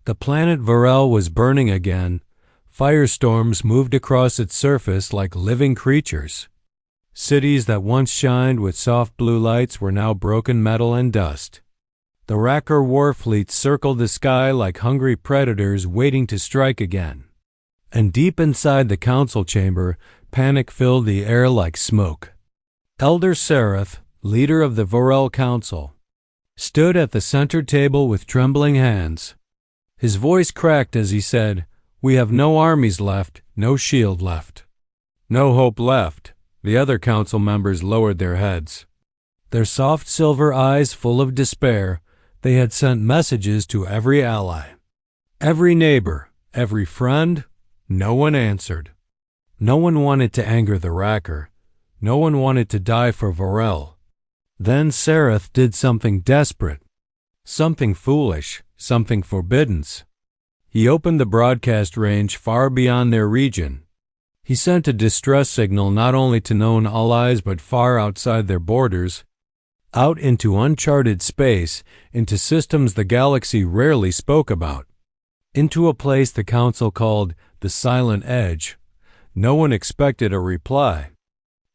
The planet Varel was burning again. Firestorms moved across its surface like living creatures. Cities that once shined with soft blue lights were now broken metal and dust. The Racker war fleets circled the sky like hungry predators waiting to strike again. And deep inside the council chamber, panic filled the air like smoke. Elder Seraph, leader of the Varel Council, stood at the center table with trembling hands. His voice cracked as he said, "We have no armies left, no shield left. No hope left." The other council members lowered their heads. Their soft silver eyes full of despair, they had sent messages to every ally. Every neighbor, every friend, no one answered. No one wanted to anger the Racker. No one wanted to die for Varel. Then Seraph did something desperate, something foolish, something forbidden. He opened the broadcast range far beyond their region. He sent a distress signal not only to known allies but far outside their borders, out into uncharted space, into systems the galaxy rarely spoke about, into a place the Council called the Silent Edge. No one expected a reply.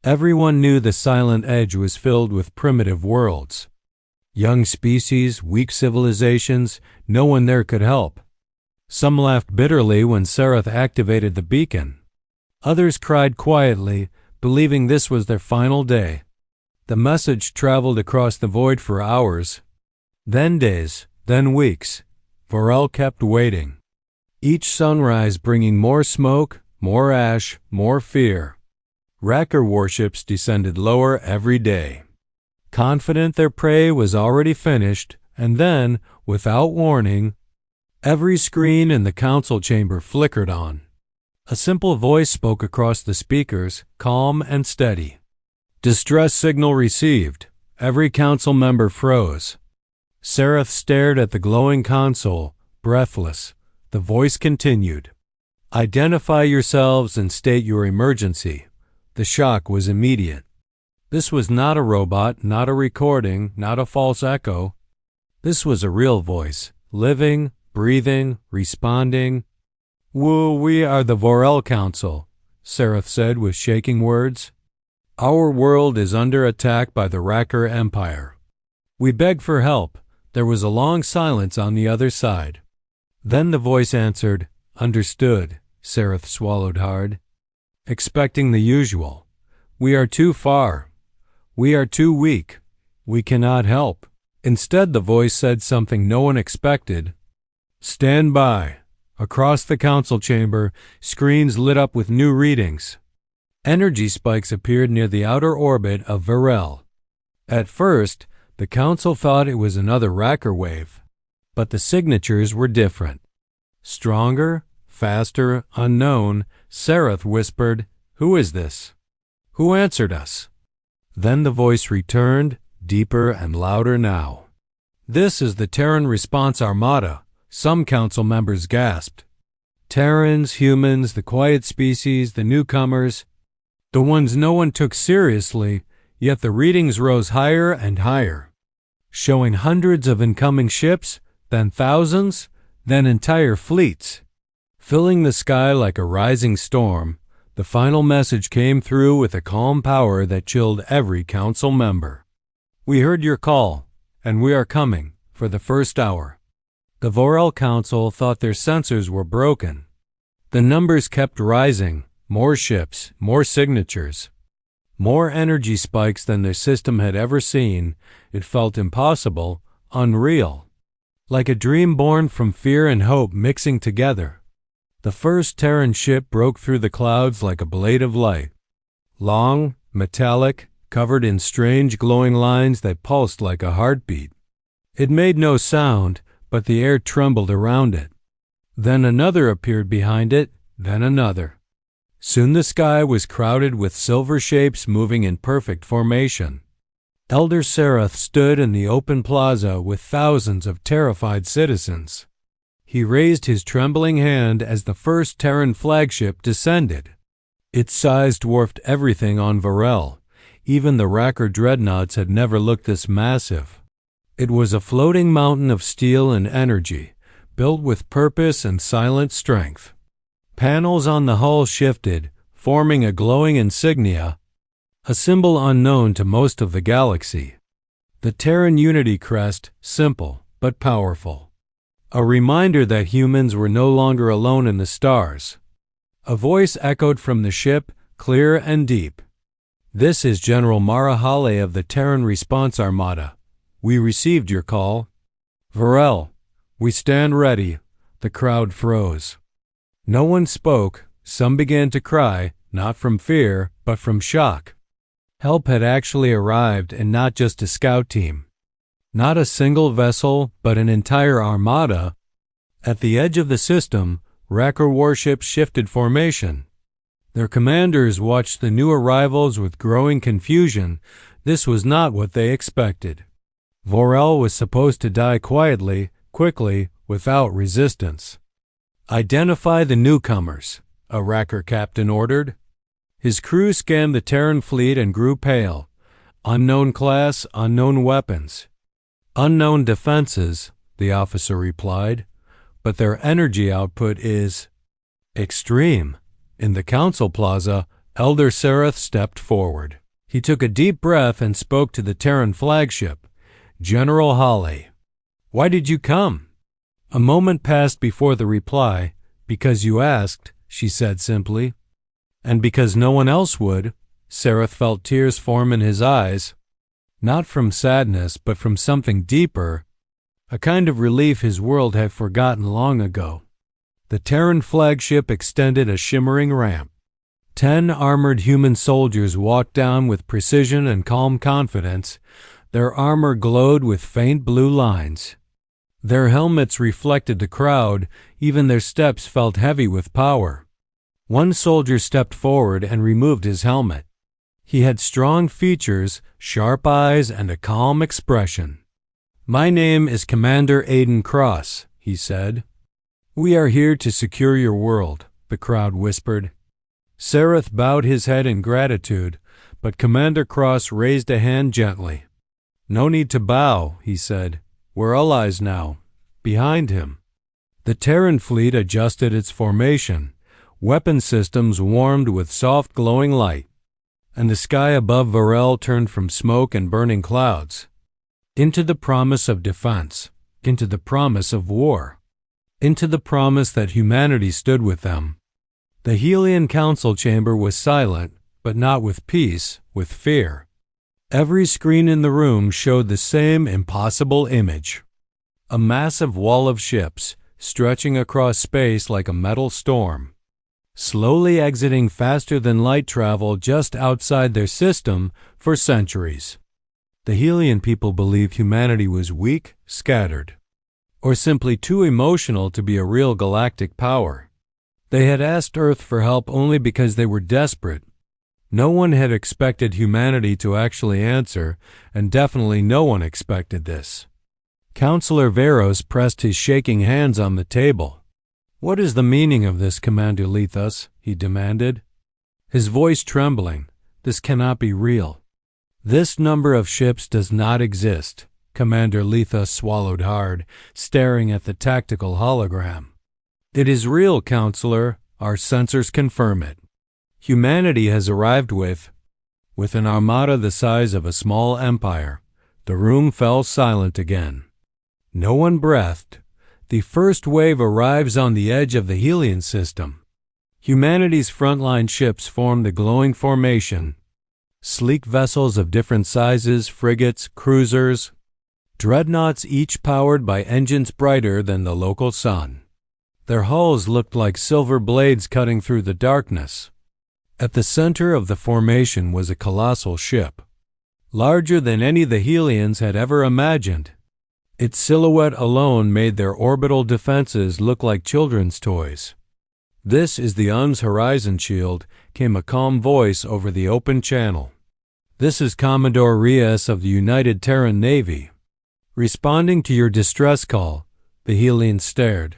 Everyone knew the Silent Edge was filled with primitive worlds. Young species, weak civilizations, no one there could help. Some laughed bitterly when Seraph activated the beacon. Others cried quietly, believing this was their final day. The message traveled across the void for hours, then days, then weeks. Varel kept waiting. Each sunrise bringing more smoke, more ash, more fear. Racker warships descended lower every day, confident their prey was already finished, and then, without warning, every screen in the council chamber flickered on. A simple voice spoke across the speakers, calm and steady. "Distress signal received." Every council member froze. Seraph stared at the glowing console, breathless. The voice continued. "Identify yourselves and state your emergency." The shock was immediate. This was not a robot, not a recording, not a false echo. This was a real voice, living, breathing, responding. "We are the Varel Council," Seraph said with shaking words. "Our world is under attack by the Racker Empire. We beg for help." There was a long silence on the other side. Then the voice answered, "Understood." Seraph swallowed hard, expecting the usual. "We are too far. We are too weak. We cannot help." Instead, the voice said something no one expected. "Stand by." Across the council chamber, screens lit up with new readings. Energy spikes appeared near the outer orbit of Varel. At first, the council thought it was another Racker wave, but the signatures were different. Stronger, faster, unknown. Seraph whispered, "Who is this? Who answered us?" Then the voice returned, deeper and louder now. "This is the Terran response Armada." Some council members gasped. Terrans, humans, the quiet species, the newcomers, the ones no one took seriously, yet the readings rose higher and higher, showing hundreds of incoming ships, then thousands, then entire fleets. Filling the sky like a rising storm, the final message came through with a calm power that chilled every council member. "We heard your call, and we are coming, for the first hour." The Varel Council thought their sensors were broken. The numbers kept rising, more ships, more signatures, more energy spikes than their system had ever seen. It felt impossible, unreal, like a dream born from fear and hope mixing together. The first Terran ship broke through the clouds like a blade of light, long, metallic, covered in strange glowing lines that pulsed like a heartbeat. It made no sound, but the air trembled around it. Then another appeared behind it, then another. Soon the sky was crowded with silver shapes moving in perfect formation. Elder Seraph stood in the open plaza with thousands of terrified citizens. He raised his trembling hand as the first Terran flagship descended. Its size dwarfed everything on Varel. Even the Racker dreadnoughts had never looked this massive. It was a floating mountain of steel and energy, built with purpose and silent strength. Panels on the hull shifted, forming a glowing insignia, a symbol unknown to most of the galaxy. The Terran Unity crest, simple but powerful. A reminder that humans were no longer alone in the stars. A voice echoed from the ship, clear and deep. "This is General Marahale of the Terran Response Armada. We received your call." "Varel, we stand ready." The crowd froze. No one spoke. Some began to cry, not from fear, but from shock. Help had actually arrived, and not just a scout team. Not a single vessel, but an entire armada. At the edge of the system, Wrecker warships shifted formation. Their commanders watched the new arrivals with growing confusion. This was not what they expected. Vorel was supposed to die quietly, quickly, without resistance. "Identify the newcomers," a Wrecker captain ordered. His crew scanned the Terran fleet and grew pale. "Unknown class, unknown weapons." "Unknown defenses," the officer replied, "but their energy output is extreme." In the council plaza, Elder Sereth stepped forward. He took a deep breath and spoke to the Terran flagship. "General Hale, why did you come?" A moment passed before the reply. "Because you asked," she said simply. "And because no one else would." Sereth felt tears form in his eyes. Not from sadness, but from something deeper, a kind of relief his world had forgotten long ago. The Terran flagship extended a shimmering ramp. 10 armored human soldiers walked down with precision and calm confidence. Their armor glowed with faint blue lines. Their helmets reflected the crowd. Even their steps felt heavy with power. One soldier stepped forward and removed his helmet. He had strong features, sharp eyes, and a calm expression. "My name is Commander Aiden Cross," he said. "We are here to secure your world," the crowd whispered. Sereth bowed his head in gratitude, but Commander Cross raised a hand gently. "No need to bow," he said. "We're allies now." Behind him, the Terran fleet adjusted its formation. Weapon systems warmed with soft glowing light, and the sky above Varel turned from smoke and burning clouds into the promise of defense, into the promise of war, into the promise that humanity stood with them. The Helian council chamber was silent, but not with peace, with fear. Every screen in the room showed the same impossible image. A massive wall of ships, stretching across space like a metal storm, slowly exiting faster than light travel just outside their system for centuries. The Helian people believed humanity was weak, scattered, or simply too emotional to be a real galactic power. They had asked Earth for help only because they were desperate. No one had expected humanity to actually answer, and definitely no one expected this. Counselor Veros pressed his shaking hands on the table. "What is the meaning of this, Commander Lethus?" he demanded, his voice trembling. "This cannot be real." "This number of ships does not exist." Commander Lethus swallowed hard, staring at the tactical hologram. "It is real, Counselor. Our sensors confirm it. Humanity has arrived with an armada the size of a small empire." The room fell silent again. No one breathed. The first wave arrives on the edge of the Helian system. Humanity's frontline ships form the glowing formation. Sleek vessels of different sizes, frigates, cruisers, dreadnoughts, each powered by engines brighter than the local sun. Their hulls looked like silver blades cutting through the darkness. At the center of the formation was a colossal ship, larger than any the Helians had ever imagined. Its silhouette alone made their orbital defenses look like children's toys. "This is the UN's horizon shield," came a calm voice over the open channel. "This is Commodore Rias of the United Terran Navy. Responding to your distress call." The Helians stared.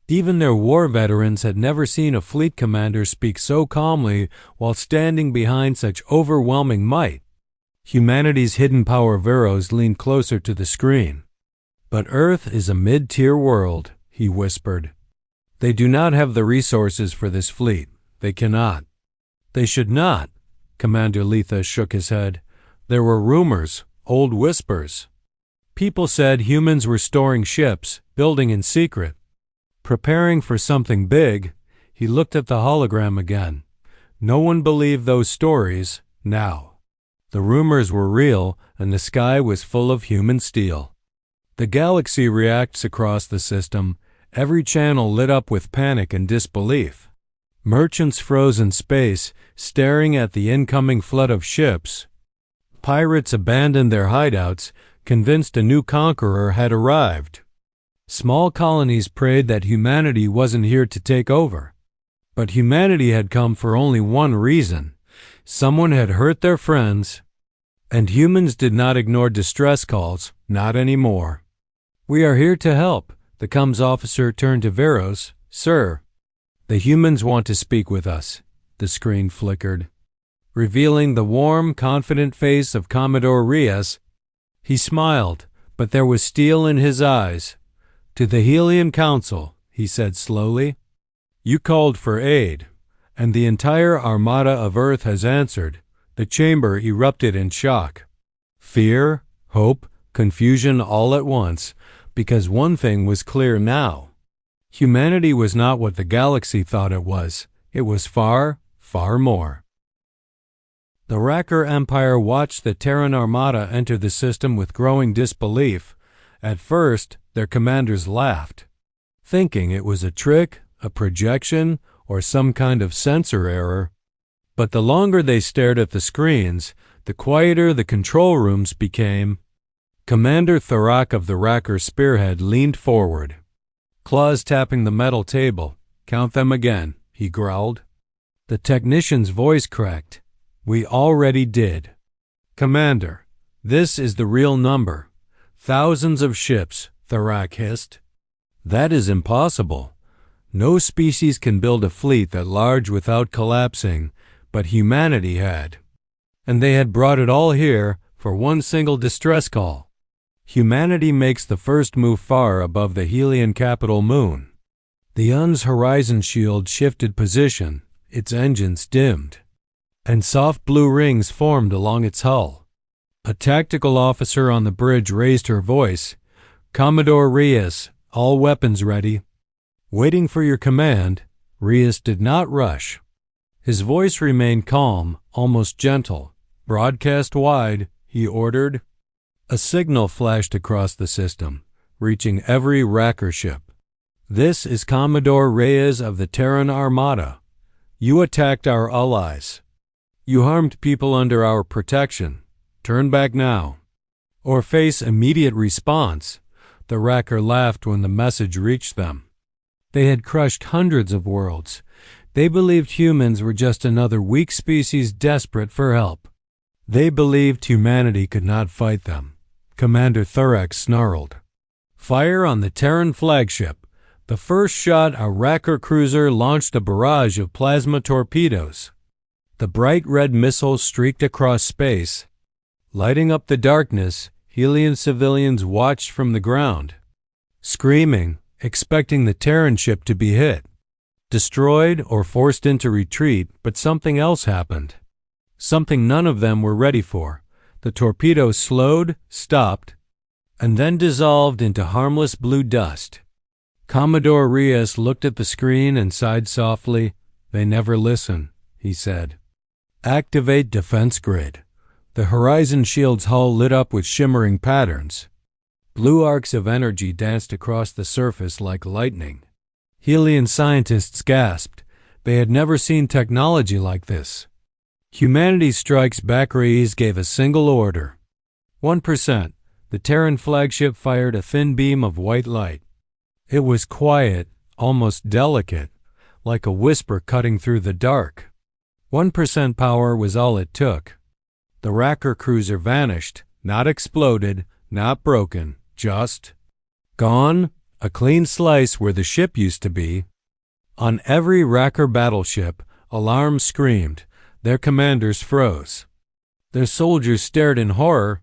Even their war veterans had never seen a fleet commander speak so calmly while standing behind such overwhelming might. Humanity's hidden power Veros leaned closer to the screen. "But Earth is a mid-tier world," he whispered. "They do not have the resources for this fleet. They cannot." "They should not." Commander Letha shook his head. "There were rumors, old whispers. People said humans were storing ships, building in secret, preparing for something big." He looked at the hologram again. No one believed those stories now. The rumors were real, and the sky was full of human steel. The galaxy reacts across the system, every channel lit up with panic and disbelief. Merchants froze in space, staring at the incoming flood of ships. Pirates abandoned their hideouts, convinced a new conqueror had arrived. Small colonies prayed that humanity wasn't here to take over. But humanity had come for only one reason. Someone had hurt their friends, and humans did not ignore distress calls, not anymore. "We are here to help." The comms officer turned to Veros. "Sir, the humans want to speak with us." The screen flickered, revealing the warm, confident face of Commodore Reyes. He smiled, but there was steel in his eyes. "To the Helion Council," he said slowly. "You called for aid, and the entire Armada of Earth has answered." The chamber erupted in shock. Fear, hope, confusion all at once, because one thing was clear now. Humanity was not what the galaxy thought it was. It was far, far more. The Racker Empire watched the Terran Armada enter the system with growing disbelief. At first, their commanders laughed, thinking it was a trick, a projection, or some kind of sensor error. But the longer they stared at the screens, the quieter the control rooms became. Commander Thorak of the Racker Spearhead leaned forward, claws tapping the metal table. "Count them again," he growled. The technician's voice cracked. "We already did." "Commander, this is the real number. Thousands of ships," Thorak hissed. "That is impossible. No species can build a fleet that large without collapsing, but humanity had. And they had brought it all here for one single distress call. Humanity makes the first move far above the Helion capital moon." The Un's horizon shield shifted position, its engines dimmed, and soft blue rings formed along its hull. A tactical officer on the bridge raised her voice. "Commodore Reyes, all weapons ready." "Waiting for your command." Reyes did not rush. His voice remained calm, almost gentle. "Broadcast wide," he ordered. A signal flashed across the system, reaching every Racker ship. "This is Commodore Reyes of the Terran Armada. You attacked our allies. You harmed people under our protection. Turn back now, or face immediate response." The Racker laughed when the message reached them. They had crushed hundreds of worlds. They believed humans were just another weak species desperate for help. They believed humanity could not fight them. Commander Thorak snarled. "Fire on the Terran flagship." The first shot, a Racker cruiser launched a barrage of plasma torpedoes. The bright red missiles streaked across space. Lighting up the darkness, Helion civilians watched from the ground, screaming, expecting the Terran ship to be hit, destroyed, or forced into retreat. But something else happened. Something none of them were ready for. The torpedoes slowed, stopped, and then dissolved into harmless blue dust. Commodore Reyes looked at the screen and sighed softly. "They never listen," he said. "Activate defense grid." The horizon shield's hull lit up with shimmering patterns. Blue arcs of energy danced across the surface like lightning. Helion scientists gasped. They had never seen technology like this. Humanity Strikes Back. Reyes gave a single order. 1%. The Terran flagship fired a thin beam of white light. It was quiet, almost delicate, like a whisper cutting through the dark. 1% power was all it took. The Racker cruiser vanished, not exploded, not broken, just gone, a clean slice where the ship used to be. On every Racker battleship, alarms screamed. Their commanders froze. Their soldiers stared in horror.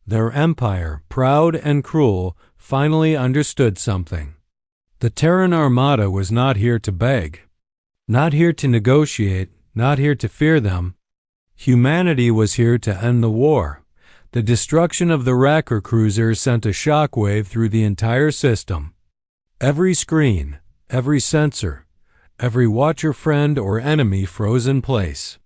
Their empire, proud and cruel, finally understood something. The Terran Armada was not here to beg, not here to negotiate, not here to fear them. Humanity was here to end the war. The destruction of the Wrecker cruisers sent a shockwave through the entire system. Every screen, every sensor, every watcher friend or enemy froze in place.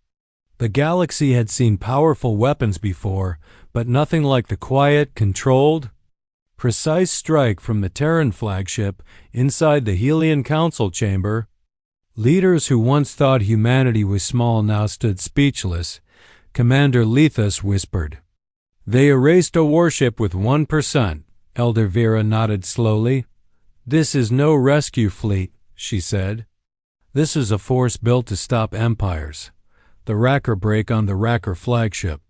The galaxy had seen powerful weapons before, but nothing like the quiet, controlled, precise strike from the Terran flagship inside the Helian Council chamber. Leaders who once thought humanity was small now stood speechless. Commander Lethus whispered. They erased a warship with 1%, Elder Vera nodded slowly. This is no rescue fleet, she said. This is a force built to stop empires. The Wrecker break on the Wrecker flagship.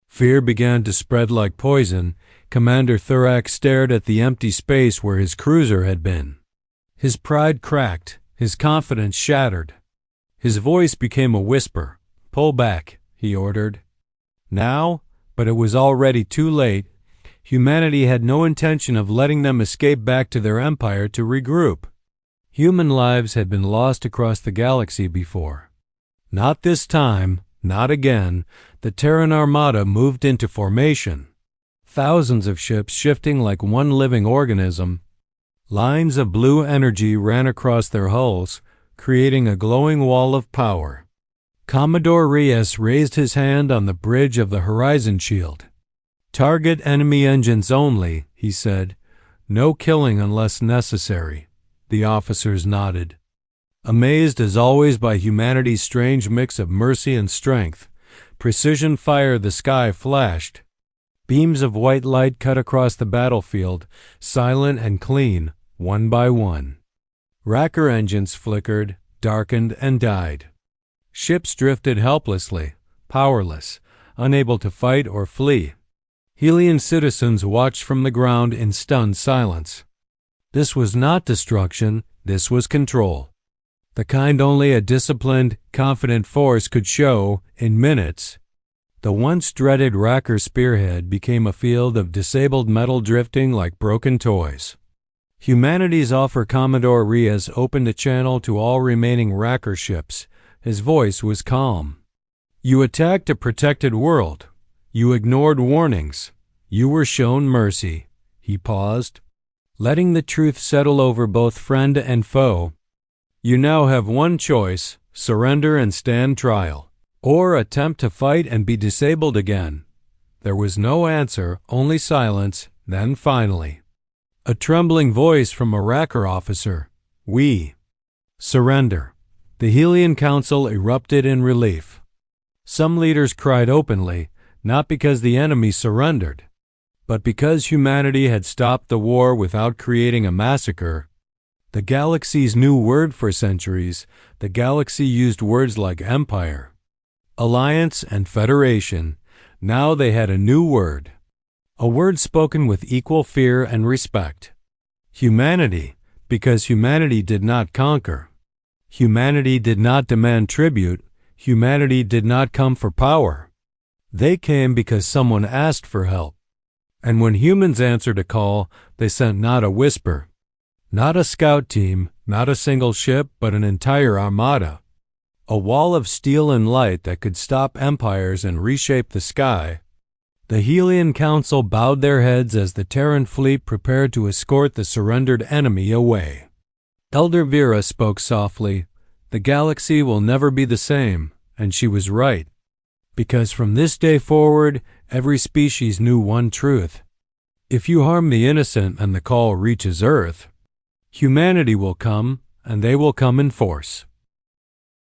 Fear began to spread like poison. Commander Thurak stared at the empty space where his cruiser had been. His pride cracked, his confidence shattered. His voice became a whisper. Pull back, he ordered. Now? But it was already too late. Humanity had no intention of letting them escape back to their empire to regroup. Human lives had been lost across the galaxy before. Not this time, not again. The Terran Armada moved into formation. Thousands of ships shifting like one living organism. Lines of blue energy ran across their hulls, creating a glowing wall of power. Commodore Reyes raised his hand on the bridge of the horizon shield. Target enemy engines only, he said. No killing unless necessary. The officers nodded. Amazed as always by humanity's strange mix of mercy and strength, precision fire the sky flashed. Beams of white light cut across the battlefield, silent and clean, one by one. Wrecker engines flickered, darkened, and died. Ships drifted helplessly, powerless, unable to fight or flee. Helian citizens watched from the ground in stunned silence. This was not destruction, this was control. The kind only a disciplined, confident force could show in minutes. The once dreaded Wrecker spearhead became a field of disabled metal drifting like broken toys. Humanity's offer Commodore Reyes opened a channel to all remaining Wrecker ships. His voice was calm. You attacked a protected world. You ignored warnings. You were shown mercy. He paused, letting the truth settle over both friend and foe. You now have one choice, surrender and stand trial, or attempt to fight and be disabled again. There was no answer, only silence, then finally. A trembling voice from a Wrecker officer. We surrender. The Helian Council erupted in relief. Some leaders cried openly, not because the enemy surrendered, but because humanity had stopped the war without creating a massacre. The galaxy's new word for centuries, the galaxy used words like empire, alliance, and federation. Now they had a new word, a word spoken with equal fear and respect. Humanity, because humanity did not conquer. Humanity did not demand tribute. Humanity did not come for power. They came because someone asked for help. And when humans answered a call, they sent not a whisper, not a scout team, not a single ship, but an entire armada. A wall of steel and light that could stop empires and reshape the sky. The Helian Council bowed their heads as the Terran fleet prepared to escort the surrendered enemy away. Elder Vera spoke softly. The galaxy will never be the same, and she was right. Because from this day forward, every species knew one truth. If you harm the innocent and the call reaches Earth, humanity will come, and they will come in force.